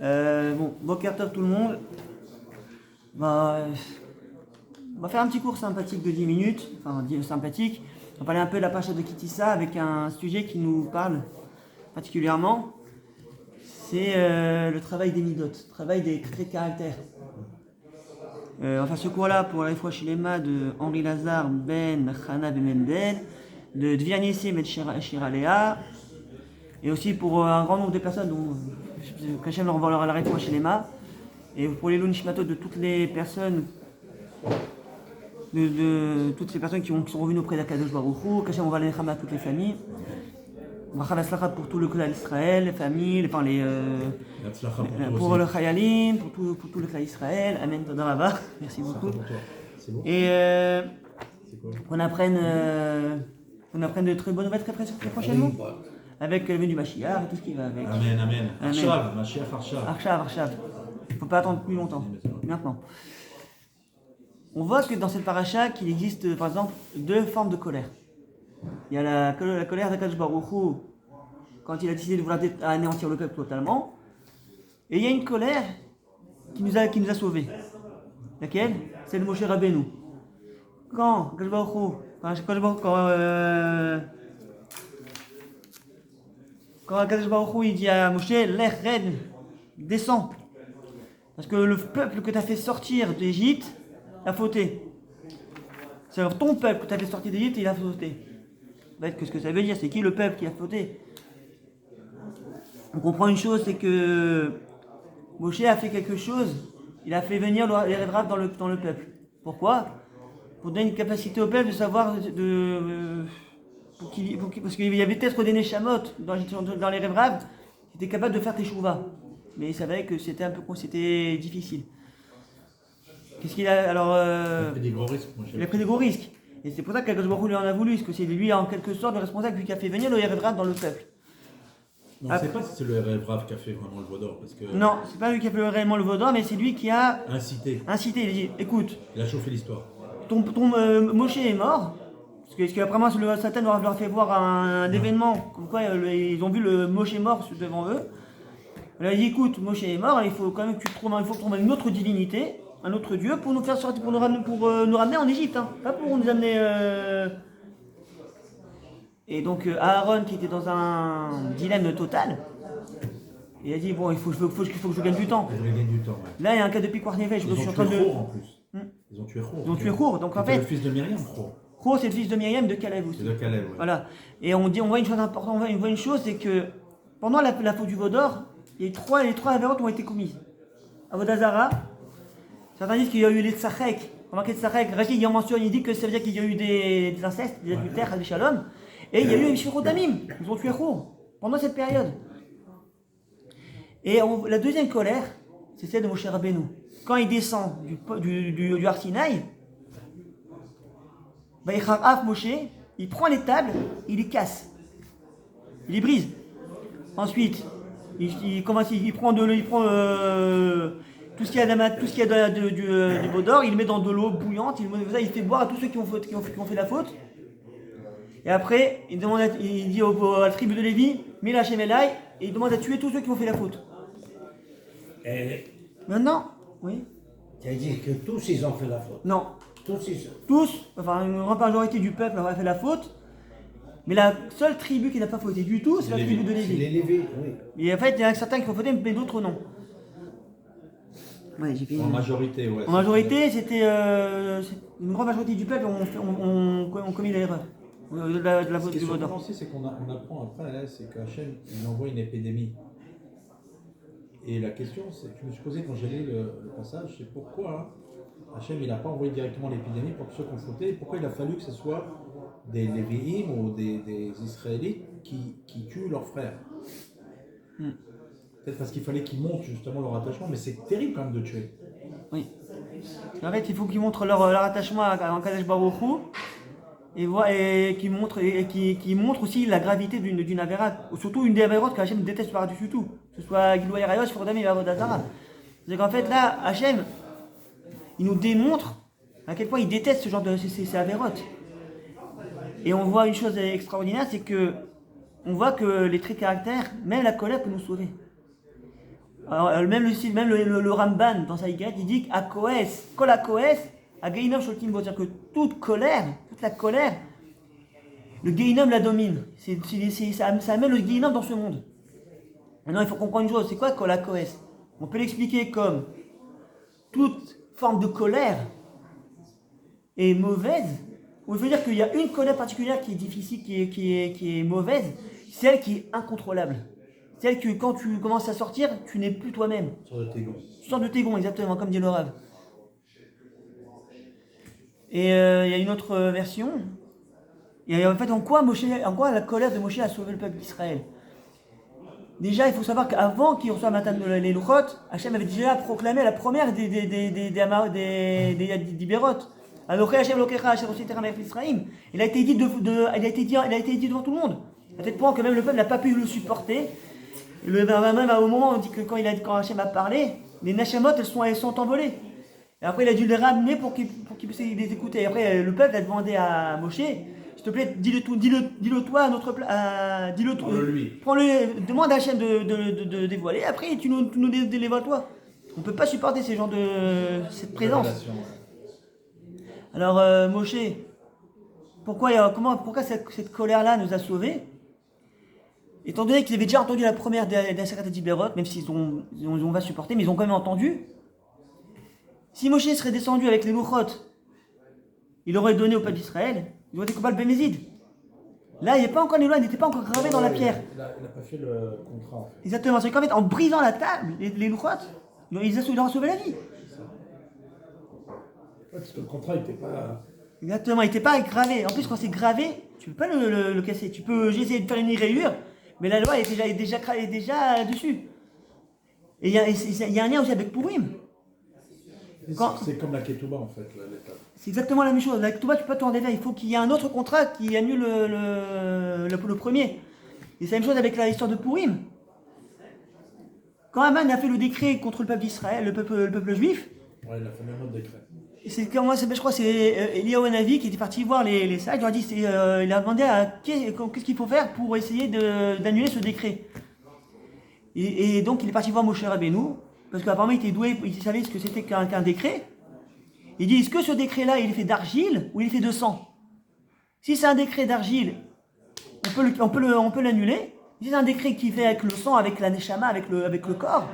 Bon, Boker Tov tout le monde. Bah, on va faire un petit cours sympathique de 10 minutes, sympathique. On va parler un peu de la pacha de Kitissa avec un sujet qui nous parle particulièrement. C'est le travail des midot, le travail des traits de caractère. Enfin, ce cours-là pour la fois chez Lema de Henri Lazare Ben Chana Ben Mendel, de Dvir Nissim et Shiralea, et aussi pour un grand nombre de personnes dont Kachem leur envoie la réponse chez Lema, et pour les Lunishmatot de toutes les personnes, de toutes ces personnes qui sont revenues auprès d'Akadosh Baruch Hu. Kachem envoie les Nechama à toutes les familles. Pour tout le clan d'Israël, les familles, pour le Chayalim, pour tout le clan d'Israël. Amen, Toda Rabba. Merci beaucoup. Et qu'on apprenne de très bonnes nouvelles très prochainement. Avec le venue du Mashiach et tout ce qui va avec. Amen, amen. Arshav, Mashiach Arshav. Arshav. Il ne faut pas attendre plus longtemps. Maintenant. On voit que dans cette paracha, qu'il existe par exemple deux formes de colère. Il y a la colère d'Akadosh Baruch Hu quand il a décidé de vouloir anéantir le peuple totalement. Et il y a une colère qui nous a sauvés. Laquelle? C'est le Moshe Rabbeinu. Quand Akadosh Baruch Hu, quand Akadosh Baruch Hu il dit à Moshe, l'Ech Red, descends. Parce que le peuple que tu as fait sortir d'Égypte a fauté. C'est-à-dire ton peuple que tu as fait sortir d'Égypte, il a fauté. Ce que ça veut dire, c'est qui le peuple qui a fauté? On comprend une chose, c'est que Moshe a fait quelque chose, il a fait venir les Révrav dans le peuple. Pourquoi? Pour donner une capacité au peuple de savoir, parce qu'il y avait peut-être des Neshamot dans les Révrav qui étaient capables de faire teshuva. Mais il savait que c'était difficile. Qu'est-ce qu'il a alors il a pris des gros risques. Il a pris des gros risques. Et c'est pour ça qu'Akadosh Baruch Hu lui en a voulu, parce que c'est lui en quelque sorte le responsable, lui qui a fait venir le Révrav dans le peuple. On ne sait pas si c'est le Révrav qui a fait vraiment le vaudor. Parce que... Non, c'est pas lui qui a fait réellement le vaudor, mais c'est lui qui a incité. Il a dit, écoute, il a chauffé l'histoire. Ton Moshe est mort, parce qu'après moi, le Satan leur a fait voir un événement, comme quoi ils ont vu le Moshe mort devant eux. Il a dit, écoute, Moshe est mort, il faut quand même que tu trouves une autre divinité, un autre dieu, pour nous faire sortir, pour nous ramener en Égypte, hein, pas pour nous amener. Et donc Aaron, qui était dans un dilemme total, il a dit, bon, il faut que je gagne du temps. Là, il y a un cas de Piquar Nefesh. Ils ont tué Chour en plus. Ils ont tué Chour. Donc en fait, le fils de Myriam, Chour, c'est le fils de Myriam, de Caleb aussi. De Caleb, ouais. Voilà. Et on voit une chose importante, on voit une chose, c'est que pendant la faute du Vaudor, les trois avérotes ont été commises. Avodazara, certains disent qu'il y a eu les Tzachek. Remarquez Tzachek, Rachid il en mentionne, il dit que ça veut dire qu'il y a eu des incestes, des adultères, des shalom. Et il y a eu les Shirodamim. Ils ont tué Chour pendant cette période. Et la deuxième colère, c'est celle de Moshe Rabbeinu. Quand il descend du Har Sinaï, Moshe, il prend les tables, il les casse, il les brise. Ensuite, il prend tout ce qu'il y a du Vaudor, il le met dans de l'eau bouillante, il fait boire à tous ceux qui ont fait la faute. Et après, il dit à la tribu de Lévi, Mila Shemelai, et il demande à tuer tous ceux qui ont fait la faute. Et maintenant, oui. Tu as dit que tous ils ont fait la faute. Non. Enfin une grande majorité du peuple a fait la faute, mais la seule tribu qui n'a pas fauté du tout, c'est la tribu de Lévi. Les Lévi, oui. Et en fait, il y en a certains qui ont fauté, mais d'autres non. Ouais, j'ai fait en majorité, ouais. En majorité, c'était une grande majorité du peuple ont commis l'erreur. De la faute du Vaudor. Ce qui est c'est qu'on apprend après, là, c'est qu'Hachem, il envoie une épidémie. Et la question, c'est que je me suis posé quand j'ai lu le passage, c'est pourquoi Hachem, il n'a pas envoyé directement l'épidémie pour ceux qui ont fauté, et pourquoi il a fallu que ce soit des Lévi'im ou des Israélites qui tuent leurs frères. Peut-être parce qu'il fallait qu'ils montrent justement leur attachement, mais c'est terrible quand même de tuer. Oui. En fait, il faut qu'ils montrent leur attachement à Kadesh Baruch Hu, et qui montre aussi la gravité d'une avérat, surtout une des avérotes qu'Hachem déteste par-dessus tout, que ce soit Gilou Yerayos, Fordam et Avodazara. C'est qu'en fait là, Hachem, il nous démontre à quel point il déteste ce genre de ces avérotes. Et on voit une chose extraordinaire, c'est que on voit que les traits de caractère, même la colère peut nous sauver. Alors, même le Ramban, dans sa Yigaret, il dit qu'à Koès, Kol HaKoès, à Geinom Sholtim Bo, c'est-à-dire que toute la colère, le Geinom la domine. Ça amène le Geinom dans ce monde. Maintenant, il faut comprendre une chose, c'est quoi Kol HaKoès? On peut l'expliquer comme toute forme de colère est mauvaise, ou il veut dire qu'il y a une colère particulière qui est difficile, qui est mauvaise, celle qui est incontrôlable. Celle que quand tu commences à sortir, tu n'es plus toi-même. Sur le tégon. Tu sors de tes gonds, exactement, comme dit le Rav. Et il y a une autre version. Et en fait, en quoi la colère de Moshe a sauvé le peuple d'Israël? Déjà, il faut savoir qu'avant qu'il reçoive les Luchot, Hachem avait déjà proclamé la première des Dibérot. Alors, Hachem Lokecha, Hachem Ositera Melech Israël. Il a été dit devant tout le monde. À tel point que même le peuple n'a pas pu le supporter. Même au moment où on dit que quand Hachem a parlé, les Neshamot elles sont envolées. Et après il a dû les ramener pour qu'ils puissent les écouter. Et après le peuple a demandé à Moshe, s'il te plaît, dis-le toi à notre place, dis-le toi. Prends-le, demande à Hachem de dévoiler. Après tu nous dévoiles toi. On ne peut pas supporter cette présence. Alors Moshe, pourquoi cette colère-là nous a sauvés? Étant donné qu'ils avaient déjà entendu la première des Secret Dibérot, même s'ils ont pas supporté, mais ils ont quand même entendu. Si Moshe serait descendu avec les Luchot, il aurait donné au peuple d'Israël, ils auraient été coupables Bémézid. Là, il n'était pas encore gravé dans la pierre. Il n'a pas fait le contrat. En fait. Exactement, c'est qu'en fait, en brisant la table, les Luchot, ils leur ont sauvé la vie. Parce que le contrat n'était pas... Exactement, il n'était pas gravé. En plus, quand c'est gravé, tu ne peux pas le casser. Tu peux essayer de faire une rayure. Mais la loi est déjà dessus. Et il y a un lien aussi avec Purim. C'est comme la Ketouba en fait, l'étape. C'est exactement la même chose. La Ketouba, tu peux pas t'en défaire. Il faut qu'il y ait un autre contrat qui annule le premier. Et c'est la même chose avec l'histoire de Purim. Quand Haman a fait le décret contre le peuple d'Israël, le peuple juif. Ouais, il a fait même autre décret. Je crois que c'est Eliyahu Hanavi qui était parti voir les sages. Il a demandé qu'est-ce qu'il faut faire pour essayer d'annuler ce décret. Et donc il est parti voir Moshe Rabbeinu, parce qu'apparemment il était doué, il savait ce que c'était qu'un décret. Il dit, est-ce que ce décret-là il est fait d'argile ou il est fait de sang? Si c'est un décret d'argile, on peut l'annuler. Si c'est un décret qui est fait avec le sang, avec la neshama, avec le corps,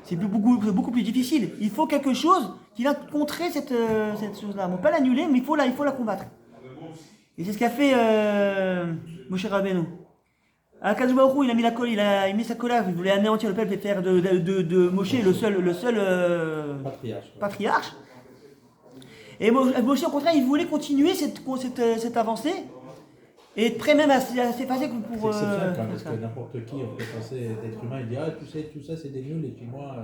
c'est beaucoup plus difficile. Il faut quelque chose qui va contrer cette chose-là. On ne peut pas l'annuler, mais il faut la combattre. Et c'est ce qu'a fait Moshe Rabbeinu. Akadosh Baruch Hu, il a mis sa colère, il voulait anéantir le peuple et faire de Moshe le seul patriarche. Et Moshe, au contraire, il voulait continuer cette avancée et être prêt même à s'effacer pour... C'est exceptionnel quand même, parce que n'importe qui, on peut penser d'être humain, il dit « Ah, tu sais, tout ça c'est des nuls, et puis moi,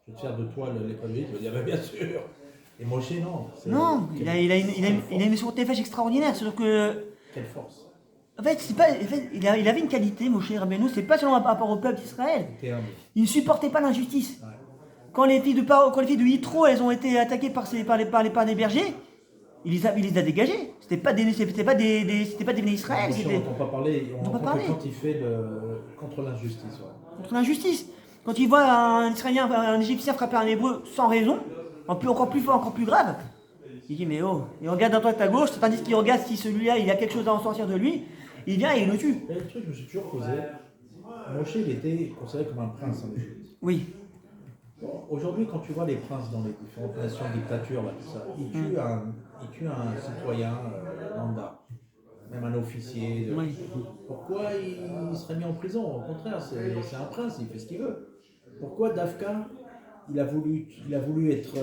je vais te faire de toi l'épreuve de vie. » Je vais dire « Bien sûr !» Et Moshe, non. Non, il a une surtéfèche extraordinaire, c'est-à-dire que... Quelle force. En fait, il avait une qualité, Moshe Rabbeinu, c'est pas seulement par rapport au peuple d'Israël. Il ne supportait pas l'injustice. Ouais. Quand les filles de Yitro, elles ont été attaquées par des bergers, il les a dégagées. C'était pas des béné Israël. On n'entend pas parler. Quand il fait contre l'injustice. Ouais. Contre l'injustice. Quand il voit un Israélien, un Égyptien frapper un Hébreu sans raison, encore plus fort, encore plus grave, il dit mais oh, il regarde à droite à gauche, tandis qu'il regarde si celui-là il a quelque chose à en sortir de lui, il vient et il le tue. Mais le truc que je me suis toujours posé, Moshe il était considéré comme un prince en Égypte. Oui. Bon, aujourd'hui, quand tu vois les princes dans les différentes nations, dictatures, là, tout ça, ils tuent un citoyen lambda, même un officier. Oui. Pourquoi il serait mis en prison? Au contraire, c'est un prince, il fait ce qu'il veut. Pourquoi Dafka, il a voulu être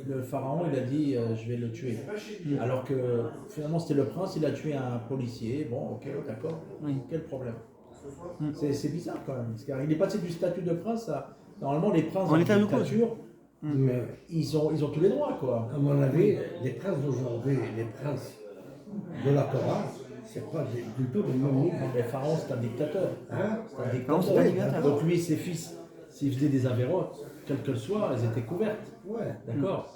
le pharaon, il a dit je vais le tuer. Alors que finalement c'était le prince, il a tué un policier. Bon, ok, d'accord. Oui. Quel problème? C'est bizarre quand même. Car il est passé du statut de prince à. Normalement, les princes dans la dictature, ils ont tous les droits, quoi. À mon avis, les princes d'aujourd'hui, les princes de la Torah, c'est pas du tout le même niveau. Mais Pharaon, c'est un dictateur. Hein? C'est un dictateur. Donc lui, ses fils, s'ils faisaient des avérotes, quelles qu'elles soient, elles étaient couvertes. Ouais. D'accord.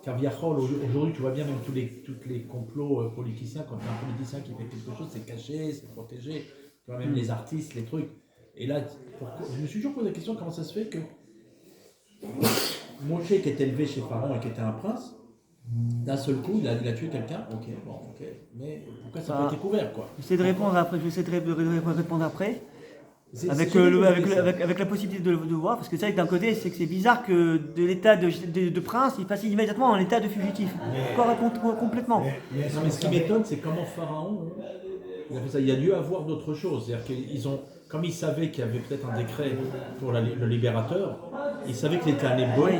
Car aujourd'hui, tu vois bien même tous les complots politiciens, quand il y a un politicien qui fait quelque chose, c'est caché, c'est protégé. Tu vois, même les artistes, les trucs. Et là, je me suis toujours posé la question, comment ça se fait que Moshe qui est élevé chez Pharaon et qui était un prince, d'un seul coup, il a tué quelqu'un. Ok, bon, ok. Mais pourquoi ça n'a pas été couvert, quoi? J'essaie de répondre après. J'essaie de répondre après. Avec, C'est génial, avec la possibilité de voir, parce que c'est vrai que d'un côté, c'est que c'est bizarre que de l'état de prince, il passe immédiatement en état de fugitif. Complètement. Non, mais ce qui m'étonne, c'est comment Pharaon, il a fait ça. Il y a dû avoir d'autres choses. C'est-à-dire qu'ils ont, comme ils savaient qu'il y avait peut-être un décret pour le libérateur, ils savaient qu'il était un hébreu. Oui.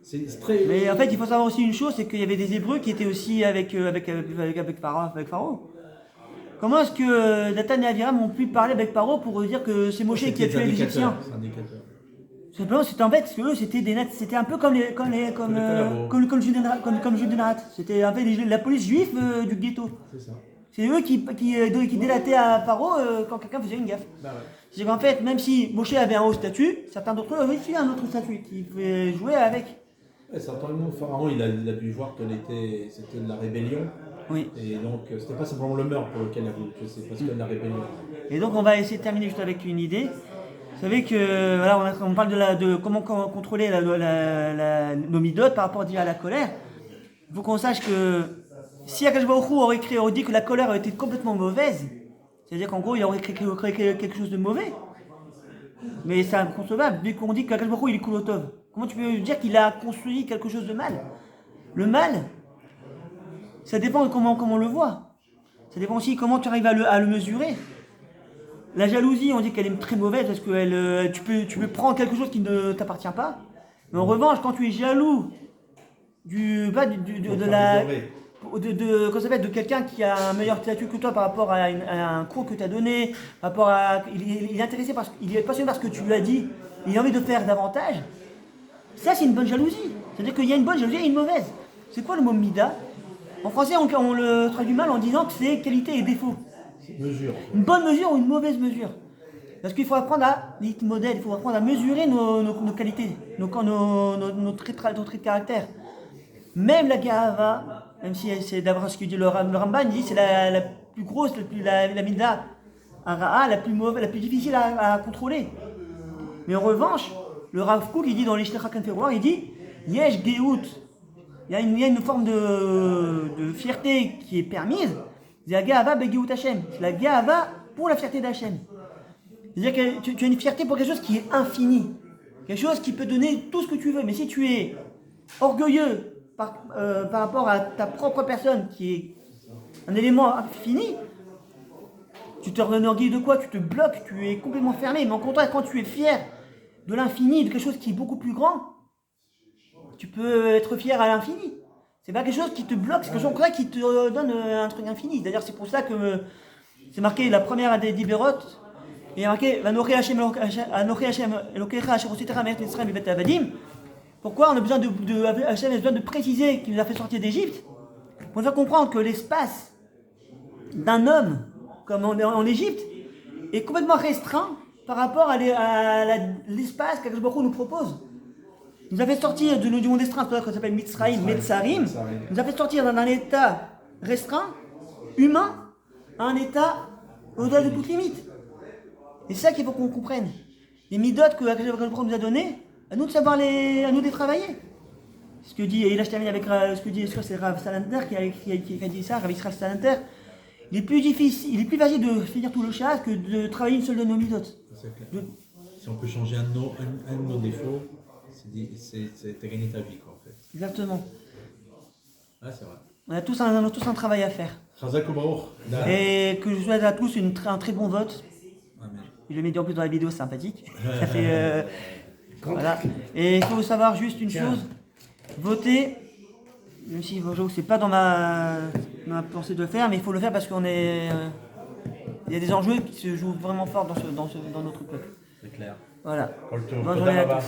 C'est très. Mais en fait, il faut savoir aussi une chose, c'est qu'il y avait des Hébreux qui étaient aussi avec Pharaon. Comment est-ce que Dathan et Abiram ont pu parler avec Paro pour dire que c'est Moshe qui a tué l'Égyptien? C'est un indicateur. Simplement, c'était en fait, parce que eux, c'était un peu comme Judenrat. C'était en fait la police juive du ghetto. C'est ça. C'est eux qui délataient à Paro quand quelqu'un faisait une gaffe. Bah ouais. C'est qu'en fait, même si Moshe avait un haut statut, certains d'entre eux avaient aussi un autre statut qui pouvaient jouer avec. Ouais, certainement, Pharaon, il a dû voir que c'était de la rébellion. Oui. Et donc, c'était pas simplement le meurtre pour lequel il a voulu tuer, c'est parce qu'il y a de la rébellion. Et donc, on va essayer de terminer juste avec une idée. Vous savez que, voilà, on parle de comment contrôler nos midotes par rapport à la colère. Il faut qu'on sache que si Akash Baruch Hu aurait dit que la colère était complètement mauvaise, c'est-à-dire qu'en gros, il aurait créé quelque chose de mauvais. Mais c'est inconcevable, vu qu'on dit qu'Akash Baruch Hu il est Kulotov. Comment tu peux dire qu'il a construit quelque chose de mal? Le mal, ça dépend de comment on le voit. Ça dépend aussi comment tu arrives à le mesurer. La jalousie, on dit qu'elle est très mauvaise parce que tu peux prendre quelque chose qui ne t'appartient pas. Mais en revanche, quand tu es jaloux de quelqu'un qui a un meilleur statut que toi par rapport à un cours que tu as donné, par rapport à, il est intéressé il est passionné par ce que tu lui as dit, il a envie de faire davantage. Ça, c'est une bonne jalousie. C'est-à-dire qu'il y a une bonne jalousie et une mauvaise. C'est quoi le mot mida? En français, on le traduit mal en disant que c'est qualité et défaut. Mesure. Une bonne mesure ou une mauvaise mesure. Parce qu'il faut apprendre à modèle, il faut apprendre à mesurer nos qualités, nos traits de caractère. Même la Gahava, même si c'est d'avoir ce que dit le Ramban, il dit c'est la plus grosse, la mida, la plus mauvaise, la plus difficile à contrôler. Mais en revanche, le Rav Kook, il dit dans les Shlechak Terroir, il dit Yesh Geout. Il y a une forme de fierté qui est permise. C'est la Gahava Begeout Hashem. C'est la Gahava pour la fierté d'Hachem. C'est-à-dire que tu as une fierté pour quelque chose qui est infini. Quelque chose qui peut donner tout ce que tu veux. Mais si tu es orgueilleux par rapport à ta propre personne, qui est un élément fini, tu te renorgueilles de quoi? Tu te bloques, tu es complètement fermé. Mais en contraire, quand tu es fier de l'infini, de quelque chose qui est beaucoup plus grand, tu peux être fier à l'infini. C'est pas quelque chose qui te bloque, c'est quelque chose qui te donne un truc infini. D'ailleurs, c'est pour ça que c'est marqué la première des Diberot. Il y a marqué Vanochi Hashem Elokecha Asher Hositera Me'eretz Mitzrayim Bevet Avadim. Pourquoi on a besoin Hashem a besoin de préciser qu'il nous a fait sortir d'Égypte? Pour nous faire comprendre que l'espace d'un homme, comme en Égypte, est complètement restreint par rapport à l'espace qu'Akadosh Baruch Hu nous propose. Il nous a fait sortir du monde restreint, c'est pour ça qu'on s'appelle Mitzrayim, Metzarim. Il nous a fait sortir d'un état restreint, humain, à un état au-delà de toute limite. Et c'est ça qu'il faut qu'on comprenne. Les midotes que Akadosh Baruch Hu nous a données, à nous de savoir à nous de les travailler. Ce que dit, et là je termine avec ce que dit, c'est Rav Salanter qui a dit ça, Rav Israël Salanter. Il est plus facile de finir tout le chasse que de travailler une seule de nos midotes. C'est clair. Si on peut changer un de nos défauts, t'as gagné ta vie, quoi, en fait. Exactement. Ah, c'est vrai. On a tous un travail à faire. Et que je souhaite à tous un très bon vote. Amen. Je le mets en plus dans la vidéo, c'est sympathique. Ça fait, voilà. Et il faut savoir juste une chose, voter, même si j'avoue que c'est pas dans ma pensée de le faire, mais il faut le faire parce qu'il y a des enjeux qui se jouent vraiment fort dans notre peuple. C'est clair. Voilà. Bonne journée à tous.